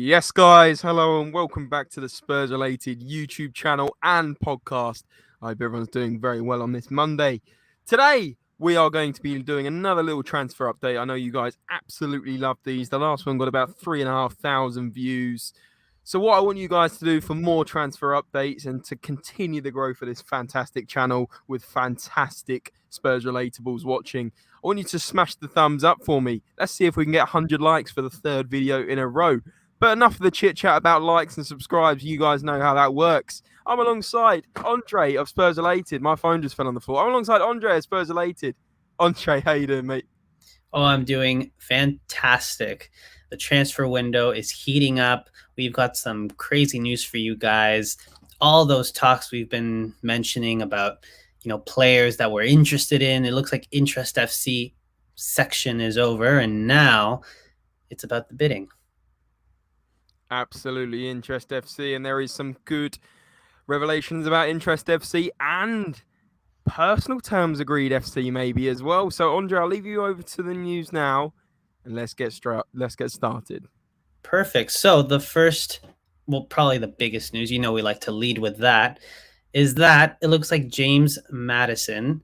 Yes, guys. Hello and welcome back to the Spurs-related YouTube channel and podcast. I hope everyone's doing very well on this Monday. Today, we are going to be doing another little transfer update. I know you guys absolutely love these. The last one got about 3,500 views. So what I want you guys to do for more transfer updates and to continue the growth of this fantastic channel with fantastic Spurs-relatables watching, I want you to smash the thumbs up for me. Let's see if we can get 100 likes for the third video in a row. But enough of the chit-chat about likes and subscribes. You guys know how that works. I'm alongside Andre of SpursRelated. My phone just fell on the floor. I'm alongside Andre of SpursRelated. Andre, how you doing, mate? Oh, I'm doing fantastic. The transfer window is heating up. We've got some crazy news for you guys. All those talks we've been mentioning about, players that we're interested in. It looks like Interest FC section is over, and now it's about the bidding. Absolutely, Interest FC, and there is some good revelations about Interest FC and personal terms agreed FC maybe as well. So, Andre, I'll leave you over to the news now, and let's get started. Perfect. So the first, probably the biggest news, we like to lead with that, is that it looks like James Maddison,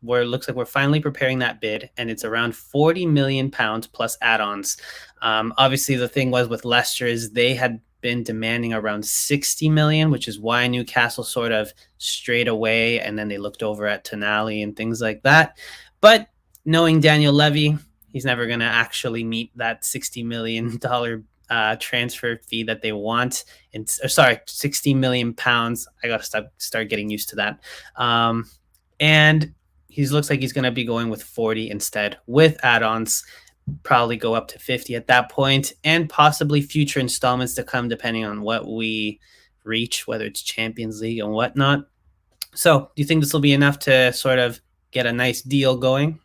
where it looks like we're finally preparing that bid, and it's around £40 million plus add-ons. Obviously, the thing was with Leicester is they had been demanding around 60 million, which is why Newcastle sort of strayed away, and then they looked over at Tonali and things like that. But knowing Daniel Levy, he's never going to actually meet that $60 million transfer fee that they want. And 60 million pounds. I got to start getting used to that. And he looks like he's going to be going with 40 instead with add-ons, probably go up to 50 at that point, and possibly future installments to come depending on what we reach, whether it's Champions League and whatnot. So do you think this will be enough to sort of get a nice deal going?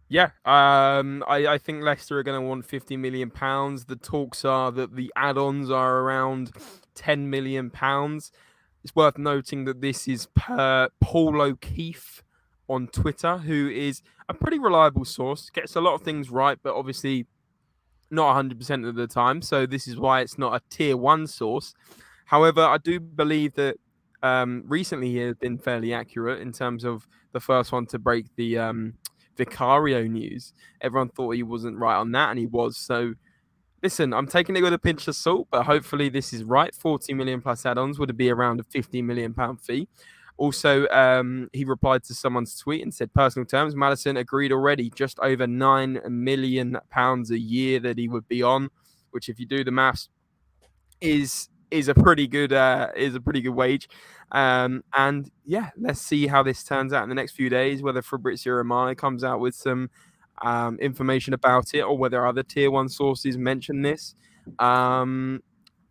Yeah, I think Leicester are going to want £50 million. The talks are that the add-ons are around £10 million. It's worth noting that this is per Paul O'Keefe on Twitter, who is a pretty reliable source, gets a lot of things right, but obviously not 100% of the time. So this is why it's not a tier one source. However, I do believe that recently he has been fairly accurate in terms of the first one to break the Vicario news. Everyone thought he wasn't right on that, and he was. So listen, I'm taking it with a pinch of salt, but hopefully this is right. 40 million plus add-ons would be around a £50 million fee. Also, he replied to someone's tweet and said, personal terms, Maddison agreed already just over £9 million a year that he would be on, which if you do the maths is a pretty good wage. And yeah, let's see how this turns out in the next few days, whether Fabrizio Romano comes out with some information about it or whether other tier one sources mention this. And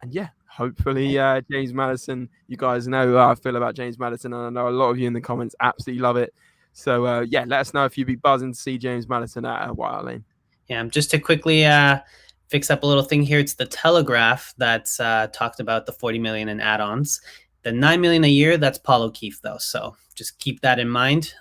yeah, hopefully James Maddison, you guys know how I feel about James Maddison, and I know a lot of you in the comments absolutely love it. So yeah, let us know if you'd be buzzing to see James Maddison at White Lane. Yeah, just to quickly fix up a little thing here. It's the Telegraph that's talked about the 40 million in add-ons. The 9 million a year, that's Paul O'Keefe though. So just keep that in mind.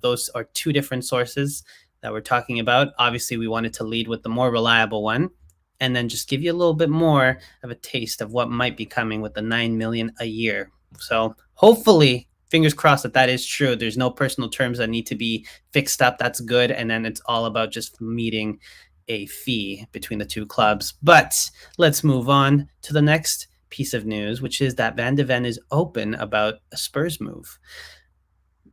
Those are two different sources that we're talking about. Obviously, we wanted to lead with the more reliable one and then just give you a little bit more of a taste of what might be coming with the 9 million a year. So hopefully, fingers crossed that is true. There's no personal terms that need to be fixed up. That's good. And then it's all about just meeting a fee between the two clubs. But let's move on to the next piece of news, which is that Van de Ven is open about a Spurs move.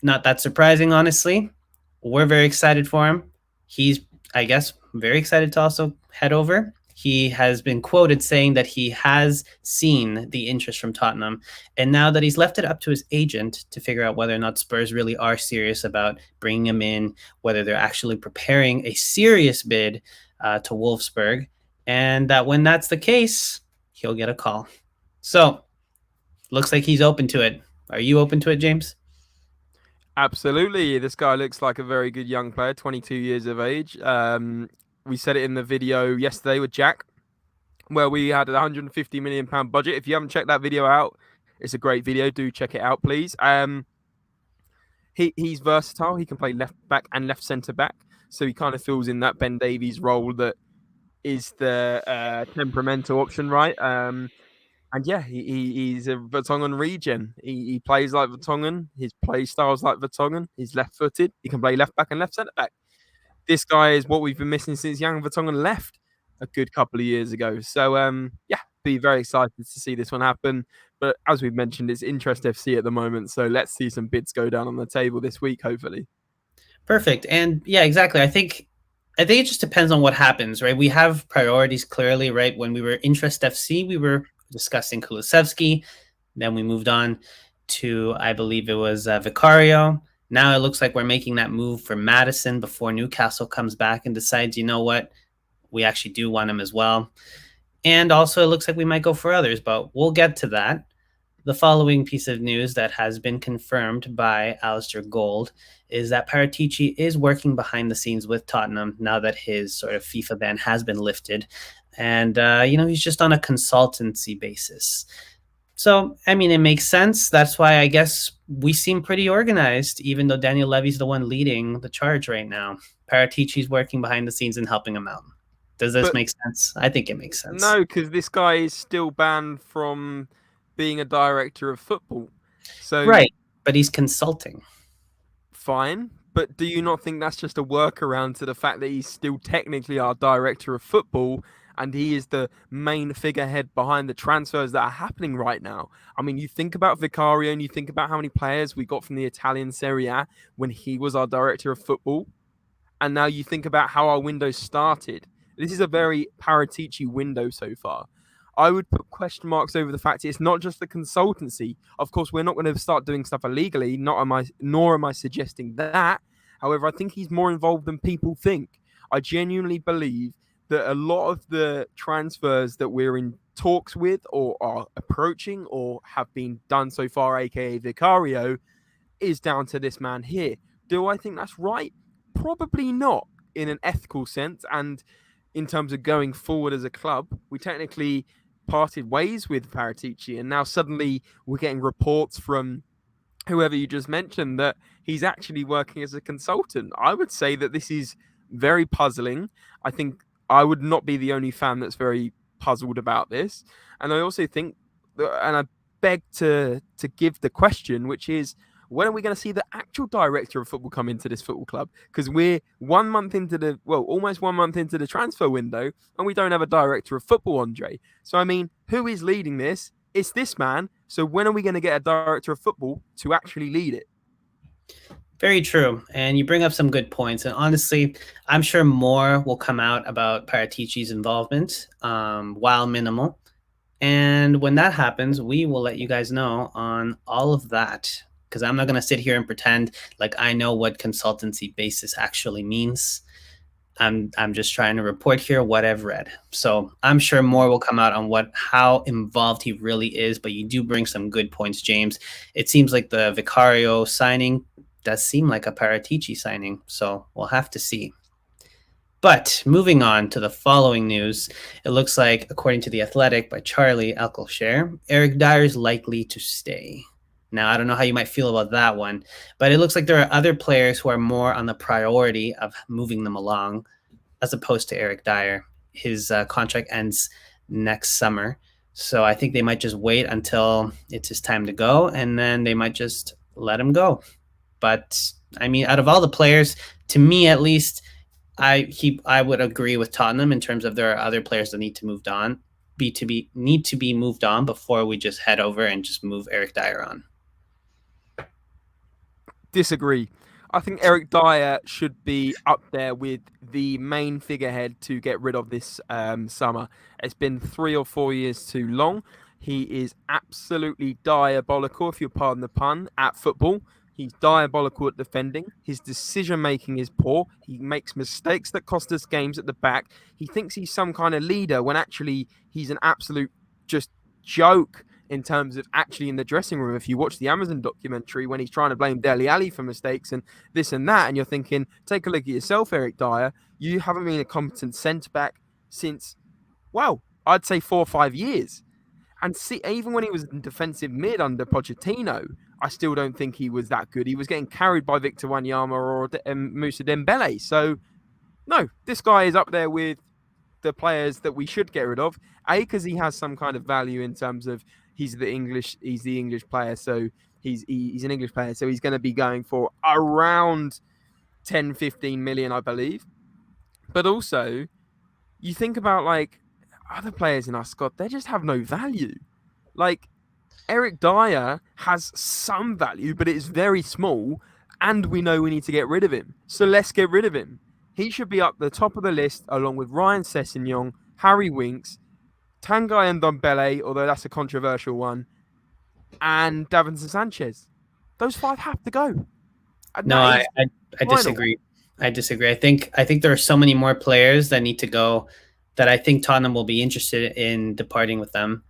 Not that surprising, honestly. We're very excited for him. He's, I guess, very excited to also head over. He has been quoted saying that he has seen the interest from Tottenham, and now that he's left it up to his agent to figure out whether or not Spurs really are serious about bringing him in, whether they're actually preparing a serious bid to Wolfsburg, and that when that's the case, he'll get a call. So, looks like he's open to it. Are you open to it, James? Absolutely. This guy looks like a very good young player, 22 years of age. We said it in the video yesterday with Jack, where we had a £150 million budget. If you haven't checked that video out, it's a great video. Do check it out, please. He's versatile. He can play left back and left centre back. So he kind of fills in that Ben Davies role that is the temperamental option, right? And yeah, he's a Vertonghen regen. He plays like Vertonghen. His play style's like Vertonghen. He's left-footed. He can play left back and left centre back. This guy is what we've been missing since Young Vertonghen left a good couple of years ago. So yeah, be very excited to see this one happen. But as we've mentioned, it's Interest FC at the moment. So let's see some bids go down on the table this week, hopefully. Perfect. And yeah, exactly. I think it just depends on what happens, right? We have priorities clearly, right? When we were Interest FC, we were discussing Kulusevski. Then we moved on to, I believe it was Vicario. Now it looks like we're making that move for Maddison before Newcastle comes back and decides, you know what, we actually do want him as well. And also, it looks like we might go for others, but we'll get to that. The following piece of news that has been confirmed by Alistair Gold is that Paratici is working behind the scenes with Tottenham now that his sort of FIFA ban has been lifted. And, he's just on a consultancy basis. So, I mean, it makes sense. That's why I guess we seem pretty organized, even though Daniel Levy's the one leading the charge right now. Paratici's working behind the scenes and helping him out. Does this But make sense? I think it makes sense. no, because this guy is still banned from being a director of football. So Right. But he's consulting. fine. But do you not think that's just a workaround to the fact that he's still technically our director of football and he is the main figurehead behind the transfers that are happening right now? I mean, you think about Vicario and you think about how many players we got from the Italian Serie A when he was our director of football. And now you think about how our window started. This is a very Paratici window so far. I would put question marks over the fact it's not just the consultancy. Of course, we're not going to start doing stuff illegally. Nor am I suggesting that. However, I think he's more involved than people think. I genuinely believe that a lot of the transfers that we're in talks with or are approaching or have been done so far, aka Vicario, is down to this man here. Do I think that's right? Probably not in an ethical sense. And in terms of going forward as a club, we technically parted ways with Paratici. And now suddenly we're getting reports from whoever you just mentioned that he's actually working as a consultant. I would say that this is very puzzling. I think I would not be the only fan that's very puzzled about this. And I also think, and I beg to give the question, which is, when are we going to see the actual director of football come into this football club? Because we're 1 month into almost 1 month into the transfer window, and we don't have a director of football, Andre. So, I mean, who is leading this? It's this man. So when are we going to get a director of football to actually lead it? Very true. And you bring up some good points. And honestly, I'm sure more will come out about Paratici's involvement, while minimal. And when that happens, we will let you guys know on all of that. Because I'm not going to sit here and pretend like I know what consultancy basis actually means. I'm just trying to report here what I've read. So I'm sure more will come out on how involved he really is. But you do bring some good points, James. It seems like the Vicario signing does seem like a Paratici signing. So we'll have to see. But moving on to the following news, it looks like, according to The Athletic by Charlie Alcocer, Eric Dier is likely to stay. Now, I don't know how you might feel about that one, but it looks like there are other players who are more on the priority of moving them along as opposed to Eric Dier. His contract ends next summer. So I think they might just wait until it's his time to go, and then they might just let him go. But, I mean, out of all the players, to me at least, I would agree with Tottenham in terms of there are other players that need to move on, need to be moved on before we just head over and just move Eric Dier on. Disagree. I think Eric Dier should be up there with the main figurehead to get rid of this summer. It's been 3 or 4 years too long. He is absolutely diabolical, if you pardon the pun, at football. He's diabolical at defending. His decision-making is poor. He makes mistakes that cost us games at the back. He thinks he's some kind of leader when actually he's an absolute just joke in terms of actually in the dressing room. If you watch the Amazon documentary when he's trying to blame Dele Alli for mistakes and this and that, and you're thinking, take a look at yourself, Eric Dier. You haven't been a competent centre-back since, well, I'd say 4 or 5 years. And see, even when he was in defensive mid under Pochettino, I still don't think he was that good. He was getting carried by Victor Wanyama or Moussa Dembele. So, no, this guy is up there with the players that we should get rid of. Because he has some kind of value in terms of he's the English player, so he's an English player, so he's going to be going for around 10, 15 million, I believe. But also, you think about like other players in our squad, they just have no value. Like Eric Dier has some value, but it is very small, and we know we need to get rid of him. So let's get rid of him. He should be up the top of the list along with Ryan Sessegnon, Harry Winks, Tanguy and Ndombele, although that's a controversial one, and Davinson Sanchez. Those 5 have to go. And No, that is I final. disagree. I disagree. I think there are so many more players that need to go that I think Tottenham will be interested in departing with them,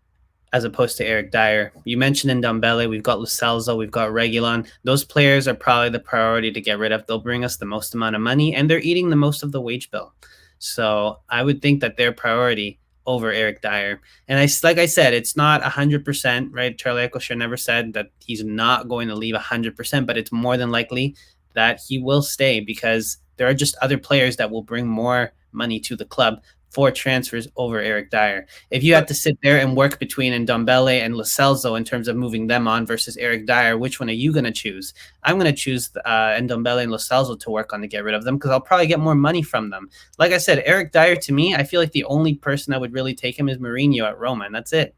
as opposed to Eric Dier. You mentioned Ndombele, we've got Lo Celso, we've got Reguilon. Those players are probably the priority to get rid of. They'll bring us the most amount of money, and they're eating the most of the wage bill. So I would think that their priority over Eric Dier. And like I said, it's not 100%, right? Charlie Eccleshare never said that he's not going to leave 100%, but it's more than likely that he will stay because there are just other players that will bring more money to the club for transfers over Eric Dier. If you had to sit there and work between Ndombele and Lo Celso in terms of moving them on versus Eric Dier, which one are you going to choose? I'm going to choose Ndombele and Lo Celso to work on to get rid of them because I'll probably get more money from them. Like I said, Eric Dier, to me, I feel like the only person that would really take him is Mourinho at Roma, and that's it.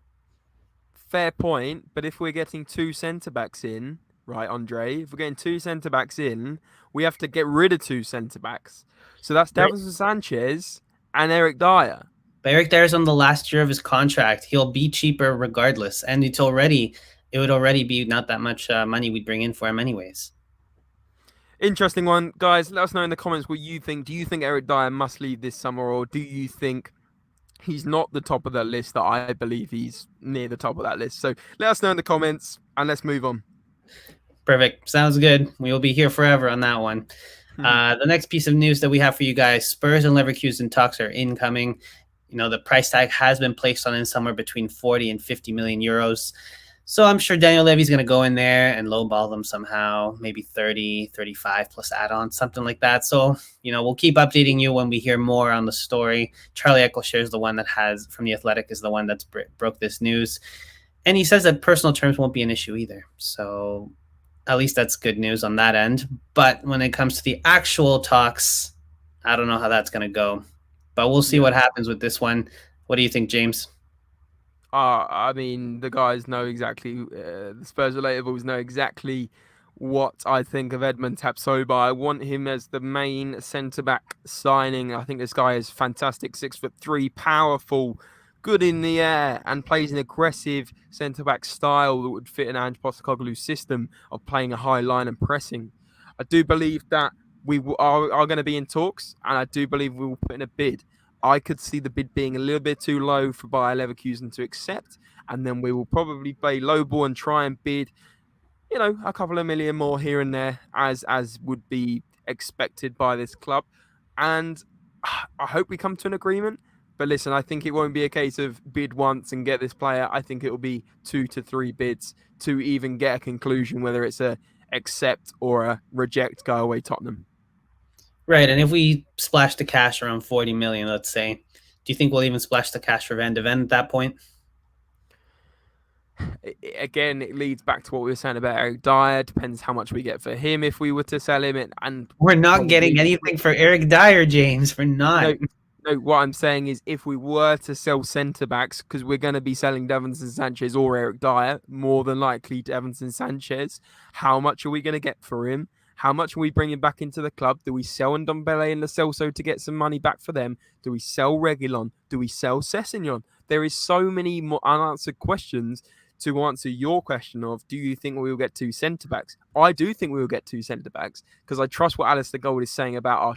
Fair point, but if we're getting 2 centre-backs in, right, Andre? If we're getting 2 centre-backs in, we have to get rid of 2 centre-backs. So that's Davinson Sanchez and Eric Dier. But Eric Dier's on the last year of his contract. He'll be cheaper regardless, and it would already be not that much money we'd bring in for him anyways. Interesting one. Guys, let us know in the comments what you think. Do you think Eric Dier must leave this summer, or do you think he's not the top of that list that I believe he's near the top of that list? So let us know in the comments, and let's move on. Perfect. Sounds good. We will be here forever on that one. The next piece of news that we have for you guys, Spurs and Leverkusen talks are incoming. You know, the price tag has been placed on in somewhere between 40 and 50 million euros. So I'm sure Daniel Levy's going to go in there and lowball them somehow, maybe 30, 35 plus add-ons, something like that. So, you know, we'll keep updating you when we hear more on the story. Charlie Eccleshare is the one that has, from The Athletic, is the one that's broke this news. And he says that personal terms won't be an issue either. So at least that's good news on that end. But when it comes to the actual talks, I don't know how that's going to go. But we'll see what happens with this one. What do you think, James? I mean, the guys know exactly, the Spurs-related bulls know exactly what I think of Edmund Tapsoba. I want him as the main centre-back signing. I think this guy is fantastic, 6'3", powerful, good in the air, and plays an aggressive centre-back style that would fit an Ange Postecoglou's system of playing a high line and pressing. I do believe that we are going to be in talks, and I do believe we will put in a bid. I could see the bid being a little bit too low for Bayer Leverkusen to accept, and then we will probably play low ball and try and bid, you know, a couple of million more here and there, as would be expected by this club. And I hope we come to an agreement. But listen, I think it won't be a case of bid once and get this player. I think it will be 2 to 3 bids to even get a conclusion, whether it's a accept or a reject, go away Tottenham. Right, and if we splash the cash around 40 million, let's say, do you think we'll even splash the cash for Van de Ven at that point? Again, it leads back to what we were saying about Eric Dier. Depends how much we get for him if we were to sell him. And we're not getting anything for Eric Dier, James. We're not. No, what I'm saying is if we were to sell centre-backs, because we're going to be selling Davinson Sanchez or Eric Dier, more than likely Davinson Sanchez, how much are we going to get for him? How much are we bringing back into the club? Do we sell Ndombele and Lo Celso to get some money back for them? Do we sell Reguilon? Do we sell Sessegnon? There is so many more unanswered questions to answer your question of, do you think we will get 2 centre-backs? I do think we will get 2 centre-backs because I trust what Alistair Gold is saying about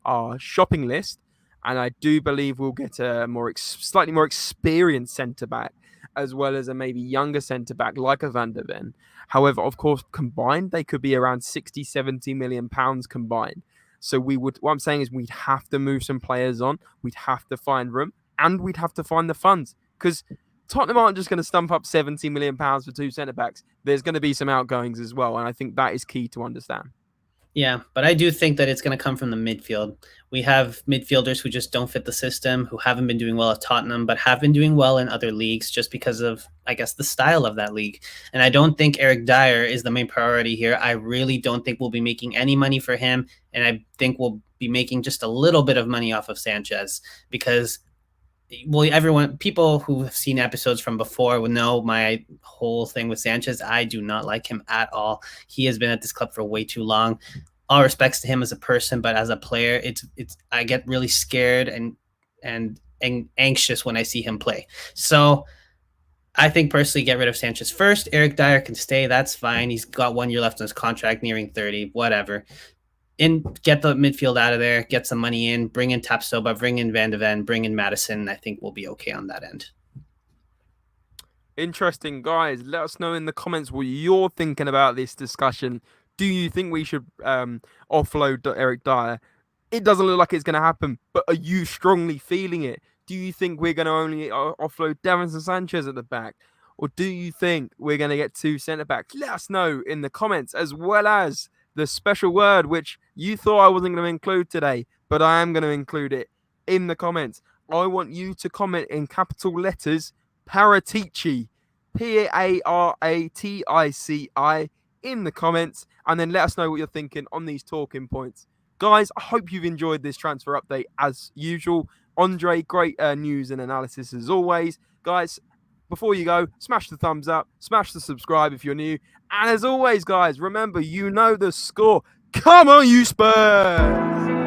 our shopping list. And I do believe we'll get a slightly more experienced centre-back, as well as a maybe younger centre-back like a Van de Ven. However, of course, combined, they could be around 60, 70 million pounds combined. So what I'm saying is we'd have to move some players on. We'd have to find room and we'd have to find the funds because Tottenham aren't just going to stump up 70 million pounds for 2 centre-backs. There's going to be some outgoings as well. And I think that is key to understand. Yeah, but I do think that it's going to come from the midfield. We have midfielders who just don't fit the system, who haven't been doing well at Tottenham, but have been doing well in other leagues just because of, I guess, the style of that league. And I don't think Eric Dier is the main priority here. I really don't think we'll be making any money for him. And I think we'll be making just a little bit of money off of Sanchez because, well, people who have seen episodes from before will know my whole thing with Sanchez. I do not like him at all. He has been at this club for way too long. All respects to him as a person, but as a player, it's I get really scared and anxious when I see him play. So I think personally, get rid of Sanchez first. Eric Dier can stay. That's fine. He's got 1 year left on his contract, nearing 30. Whatever. Get the midfield out of there, get some money in, bring in Tapsoba, bring in Van de Ven, bring in Maddison. I think we'll be okay on that end. Interesting, guys. Let us know in the comments what you're thinking about this discussion. Do you think we should offload Eric Dier? It doesn't look like it's going to happen, but are you strongly feeling it? Do you think we're going to only offload Davinson Sanchez at the back? Or do you think we're going to get 2 centre backs? Let us know in the comments, as well as the special word, which you thought I wasn't going to include today, but I am going to include it in the comments. I want you to comment in capital letters, Paratici, Paratici, in the comments, and then let us know what you're thinking on these talking points. Guys, I hope you've enjoyed this transfer update as usual. Andre, great news and analysis as always. Guys, before you go, smash the thumbs up, smash the subscribe if you're new. And as always, guys, remember, you know the score. Come on, you Spurs!